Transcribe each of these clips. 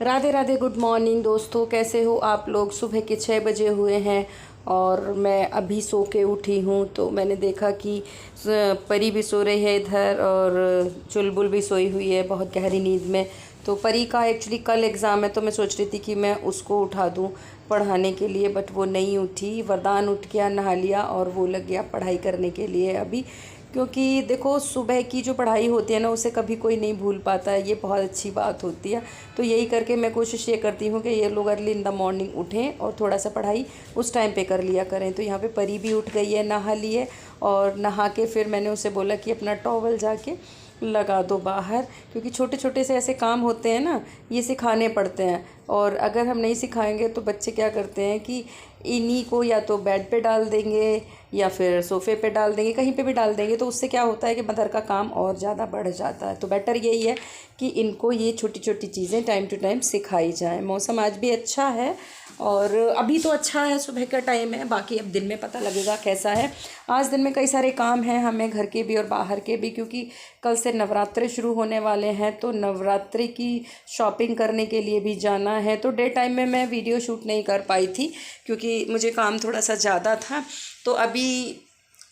Radhe Radhe. Good morning दोस्तों, कैसे हो आप लोग। सुबह के 6 बजे हुए हैं और मैं अभी सो के उठी हूँ। तो मैंने देखा कि परी भी सो रही है इधर और चुलबुल भी सोई हुई है बहुत गहरी नींद में। तो परी का एक्चुअली कल एग्ज़ाम है, तो मैं सोच रही थी कि मैं उसको उठा दूँ पढ़ाने के लिए, बट वो नहीं उठी। वरदान उठ गया, नहा लिया और वो लग गया पढ़ाई करने के लिए अभी। क्योंकि देखो, सुबह की जो पढ़ाई होती है ना, उसे कभी कोई नहीं भूल पाता है, ये बहुत अच्छी बात होती है। तो यही करके मैं कोशिश ये करती हूँ कि ये लोग अर्ली इन द मॉर्निंग उठें और थोड़ा सा पढ़ाई उस टाइम पे कर लिया करें। तो यहाँ पे परी भी उठ गई है, नहा ली है और नहा के फिर मैंने उसे बोला कि अपना टॉवल जाके लगा दो बाहर, क्योंकि छोटे छोटे से ऐसे काम होते हैं ना, ये सिखाने पड़ते हैं। और अगर हम नहीं सिखाएंगे तो बच्चे क्या करते हैं कि इन्हीं को या तो बेड पे डाल देंगे या फिर सोफ़े पे डाल देंगे, कहीं पे भी डाल देंगे। तो उससे क्या होता है कि मदर का काम और ज़्यादा बढ़ जाता है। तो बेटर यही है कि इनको ये छोटी छोटी चीज़ें टाइम टू टाइम सिखाई जाए। मौसम आज भी अच्छा है और अभी तो अच्छा है, सुबह का टाइम है, बाकी अब दिन में पता लगेगा कैसा है। आज दिन में कई सारे काम हैं हमें, घर के भी और बाहर के भी, क्योंकि कल से नवरात्रे शुरू होने वाले हैं। तो नवरात्रि की शॉपिंग करने के लिए भी जाना है। तो डे टाइम में मैं वीडियो शूट नहीं कर पाई थी क्योंकि मुझे काम थोड़ा सा ज़्यादा था। तो अभी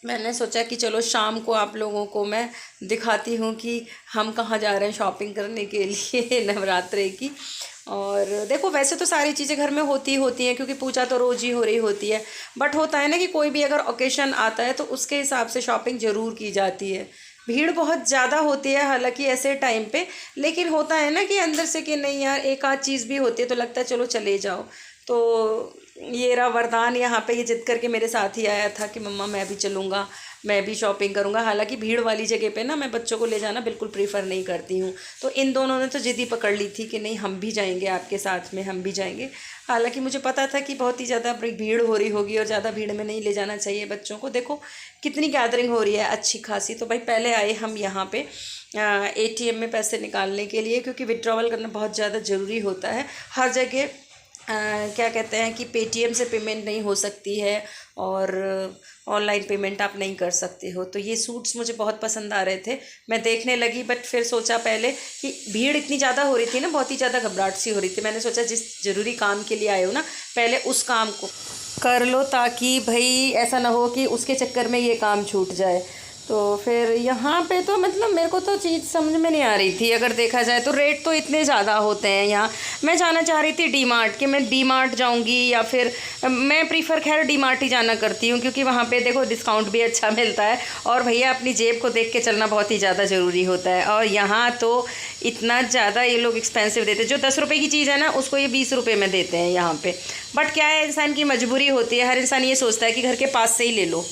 मैंने सोचा कि चलो शाम को आप लोगों को मैं दिखाती हूँ कि हम कहाँ जा रहे हैं शॉपिंग करने के लिए नवरात्रे की। और देखो, वैसे तो सारी चीज़ें घर में होती हैं क्योंकि पूजा तो रोज़ ही हो रही होती है। बट होता है ना कि कोई भी अगर ओकेशन आता है तो उसके हिसाब से शॉपिंग ज़रूर की जाती है। भीड़ बहुत ज़्यादा होती है हालांकि ऐसे टाइम पे, लेकिन होता है ना कि अंदर से कि नहीं यार, एक आध चीज़ भी होती है तो लगता है चलो चले जाओ। तो ये रहा वरदान, यहाँ पे ये जिद करके मेरे साथ ही आया था कि मम्मा मैं भी चलूँगा, मैं भी शॉपिंग करूँगा। हालांकि भीड़ वाली जगह पे ना मैं बच्चों को ले जाना बिल्कुल प्रीफर नहीं करती हूँ। तो इन दोनों ने तो जिद ही पकड़ ली थी कि नहीं हम भी जाएंगे आपके साथ में, हम भी जाएंगे। हालांकि मुझे पता था कि बहुत ही ज़्यादा भीड़ हो रही होगी और ज़्यादा भीड़ में नहीं ले जाना चाहिए बच्चों को। देखो कितनी गैदरिंग हो रही है अच्छी खासी। तो भाई पहले आए हम यहाँ पे ATM में पैसे निकालने के लिए, क्योंकि विड्रॉवल करना बहुत ज़्यादा ज़रूरी होता है हर जगह। क्या कहते हैं कि पेटीएम से पेमेंट नहीं हो सकती है और ऑनलाइन पेमेंट आप नहीं कर सकते हो। तो ये सूट्स मुझे बहुत पसंद आ रहे थे, मैं देखने लगी। बट फिर सोचा पहले कि भीड़ इतनी ज़्यादा हो रही थी ना, बहुत ही ज़्यादा घबराहट सी हो रही थी। मैंने सोचा जिस ज़रूरी काम के लिए आए हो ना, पहले उस काम को कर लो, ताकि भाई ऐसा ना हो कि उसके चक्कर में ये काम छूट जाए। तो फिर यहाँ पे तो मतलब मेरे को तो चीज़ समझ में नहीं आ रही थी। अगर देखा जाए तो रेट तो इतने ज़्यादा होते हैं यहाँ। मैं जाना चाह रही थी डी मार्ट, कि मैं डी मार्ट जाऊँगी, या फिर मैं प्रीफर खैर डी मार्ट ही जाना करती हूँ, क्योंकि वहाँ पे देखो डिस्काउंट भी अच्छा मिलता है और भैया अपनी जेब को देख के चलना बहुत ही ज़्यादा ज़रूरी होता है। और यहाँ तो इतना ज़्यादा ये लोग एक्सपेंसिव देते हैं। जो 10 रुपये की चीज़ है ना, उसको ये 20 रुपये में देते हैं यहाँ पर। बट क्या है, इंसान की मजबूरी होती है, हर इंसान ये सोचता है कि घर के पास से ही ले लो।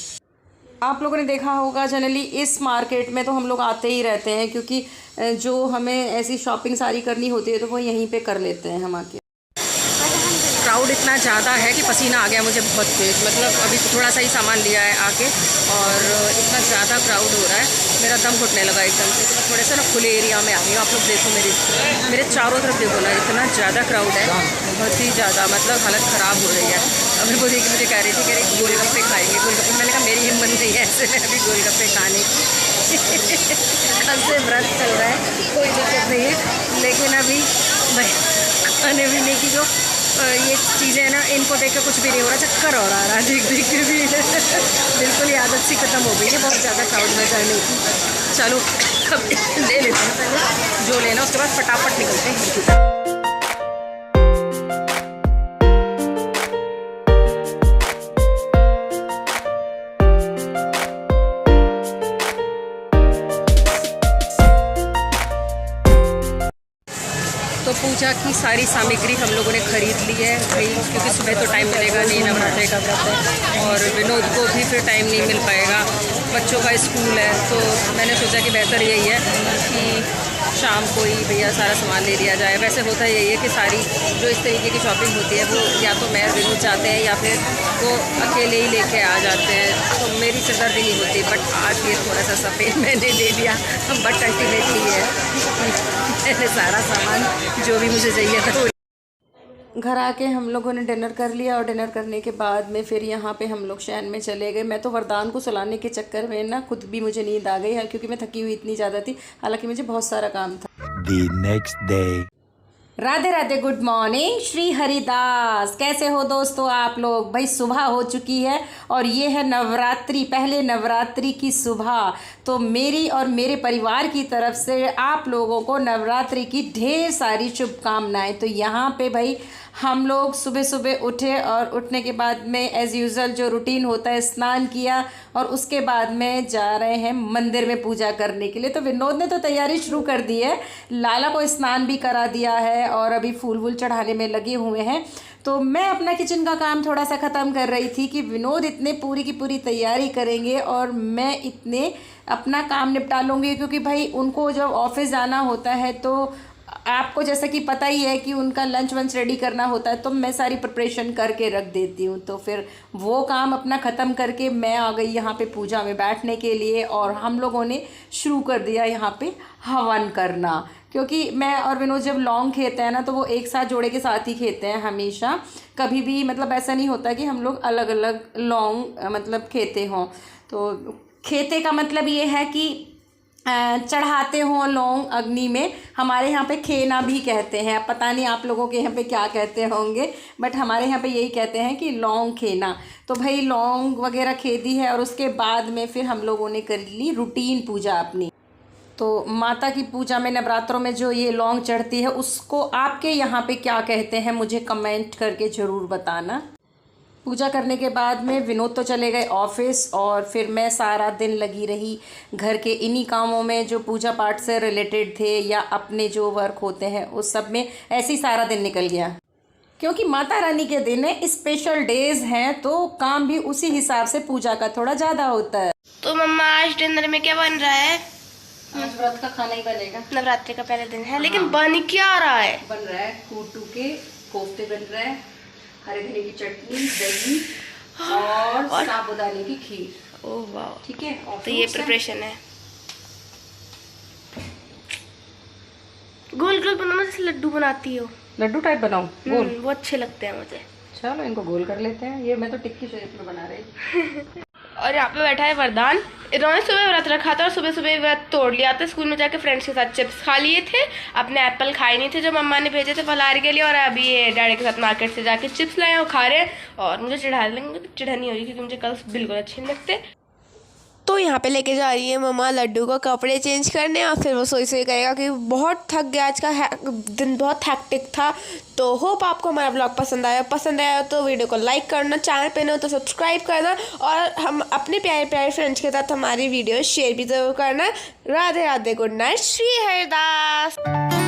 आप लोगों ने देखा होगा जनरली इस मार्केट में तो हम लोग आते ही रहते हैं, क्योंकि जो हमें ऐसी शॉपिंग सारी करनी होती है तो वो यहीं पे कर लेते हैं हम आके। क्राउड इतना ज़्यादा है कि पसीना आ गया मुझे बहुत तेज़। मतलब अभी तो थोड़ा सा ही सामान लिया है आके और इतना ज़्यादा क्राउड हो रहा है, मेरा दम घुटने लगा एकदम से। तो मैं थोड़े से ना खुले एरिया में आ गई हूँ। आप लोग देखो मेरे चारों तरफ देखो ना, इतना ज़्यादा क्राउड है, बहुत ही ज़्यादा। मतलब हालत ख़राब हो रही है। अब मेरे को देख मुझे कह रही थी कि गोलगप्पे खाएंगे, गोलगप्पे। मैंने कहा मेरी हिम्मत नहीं है ऐसे में अभी गोलगप्पे खाने की। कल से व्रत चल रहा है, कोई दिक्कत नहीं है, लेकिन अभी खाने पीने की जो ये चीज़ें हैं ना, इनको देख कर कुछ भी नहीं हो रहा, चक्कर हो रहा है देख देख के भी। बिल्कुल ही आदत सी ख़त्म हो गई है बहुत ज़्यादा क्राउड में जाने की। चलो अब ले लेते हैं पहले जो लेना, उसके बाद फटाफट निकलते हैं। तो पूजा की सारी सामग्री हम लोगों ने ख़रीद ली है भाई, क्योंकि सुबह तो टाइम मिलेगा नहीं, नवरात्रे का व्रत है और विनोद को भी फिर टाइम नहीं मिल पाएगा, बच्चों का स्कूल है। तो मैंने सोचा कि बेहतर यही है कि शाम को ही भैया सारा सामान ले लिया जाए। वैसे होता यही है कि सारी जो इस तरीके की शॉपिंग होती है वो या तो मैं विनोद जाते हैं या फिर वो अकेले ही लेके आ जाते हैं, तो मेरी सिरदर्दी नहीं होती। बट आज ये थोड़ा सा सफ़ेद मैंने ले लिया, बट अल्टीमेटली है मैंने सारा सामान जो भी मुझे चाहिए था वो। घर आके हम लोगों ने डिनर कर लिया और डिनर करने के बाद में फिर यहाँ पे हम लोग शयन में चले गए। मैं तो वरदान को सुलाने के चक्कर में ना खुद भी मुझे नींद आ गई है, क्योंकि मैं थकी हुई इतनी ज़्यादा थी। हालांकि मुझे बहुत सारा काम था। The next day. Radhe Radhe, good morning Shri Haridas. कैसे हो दोस्तों आप लोग? भाई सुबह हो चुकी है और ये है नवरात्रि, पहले नवरात्रि की सुबह। तो मेरी और मेरे परिवार की तरफ से आप लोगों को नवरात्रि की ढेर सारी शुभकामनाएं। तो यहाँ पे भाई हम लोग सुबह सुबह उठे और उठने के बाद में एज़ यूज़ुअल जो रूटीन होता है, स्नान किया और उसके बाद में जा रहे हैं मंदिर में पूजा करने के लिए। तो विनोद ने तो तैयारी शुरू कर दी है, लाला को स्नान भी करा दिया है और अभी फूल वूल चढ़ाने में लगे हुए हैं। तो मैं अपना किचन का काम थोड़ा सा ख़त्म कर रही थी कि विनोद इतने पूरी की पूरी तैयारी करेंगे और मैं इतने अपना काम निपटा लूँगी, क्योंकि भाई उनको जब ऑफिस जाना होता है तो आपको जैसा कि पता ही है कि उनका लंच वंच रेडी करना होता है, तो मैं सारी प्रिपरेशन करके रख देती हूँ। तो फिर वो काम अपना ख़त्म करके मैं आ गई यहाँ पे पूजा में बैठने के लिए और हम लोगों ने शुरू कर दिया यहाँ पे हवन करना। क्योंकि मैं और विनोद जब लौंग खेते हैं ना, तो वो एक साथ जोड़े के साथ ही खेते हैं हमेशा। कभी भी मतलब ऐसा नहीं होता कि हम लोग अलग अलग लौंग मतलब खेते हों। तो खेते का मतलब ये है कि चढ़ाते हों लौंग अग्नि में। हमारे यहाँ पे खेना भी कहते हैं, पता नहीं आप लोगों के यहाँ पे क्या कहते होंगे, बट हमारे यहाँ पे यही कहते हैं कि लौंग खेना। तो भाई लौंग वगैरह खे दी है और उसके बाद में फिर हम लोगों ने कर ली रूटीन पूजा अपनी। तो माता की पूजा में नवरात्रों में जो ये लौंग चढ़ती है, उसको आपके यहाँ पे क्या कहते हैं मुझे कमेंट करके ज़रूर बताना। पूजा करने के बाद में विनोद तो चले गए ऑफिस और फिर मैं सारा दिन लगी रही घर के इन्हीं कामों में जो पूजा पाठ से रिलेटेड थे या अपने जो वर्क होते हैं उस सब में। ऐसे ही सारा दिन निकल गया, क्योंकि माता रानी के दिन है, स्पेशल डेज हैं, तो काम भी उसी हिसाब से पूजा का थोड़ा ज़्यादा होता है। तो मम्मा आज डिनर में क्या बन रहा है? आज व्रत का खाना ही बनेगा, नवरात्रि का पहले दिन है। लेकिन बन क्या रहा है? बन रहा है कूटू के कोफ्ते, बन रहा है हरे धनिया की चटनी, दही और साबूदाने की खीर। ओह वाह, ठीक है। तो ये प्रिपरेशन है। गोल गोल बनाना, जैसे लड्डू बनाती हो। लड्डू टाइप बनाऊं गोल? वो अच्छे लगते हैं मुझे। चलो इनको गोल कर लेते हैं। ये मैं तो टिक्की शेप में बना रही। और यहाँ पे बैठा है वरदान। इन्होंने सुबह व्रत रखा था और सुबह सुबह व्रत तोड़ लिया था। स्कूल में जाके फ्रेंड्स के साथ चिप्स खा लिए थे, अपने एप्पल खाए नहीं थे जो मम्मा ने भेजे थे फलाहार के लिए। और अभी ये डैडी के साथ मार्केट से जाके चिप्स लाए और खा रहे हैं। और मुझे चिढ़ानी हो रही क्योंकि मुझे कल बिल्कुल अच्छे नहीं लगते। तो यहाँ पे लेके जा रही है मम्मा लड्डू को कपड़े चेंज करने और फिर वो सोई करेगा कि बहुत थक गया, आज का दिन बहुत हैक्टिक था। तो होप आपको हमारा ब्लॉग पसंद आया तो वीडियो को लाइक करना, चैनल पे न तो सब्सक्राइब करना और हम अपने प्यारे प्यारे फ्रेंड्स के साथ हमारी वीडियो शेयर भी जरूर करना। Radhe Radhe, good night, Shri Haridas.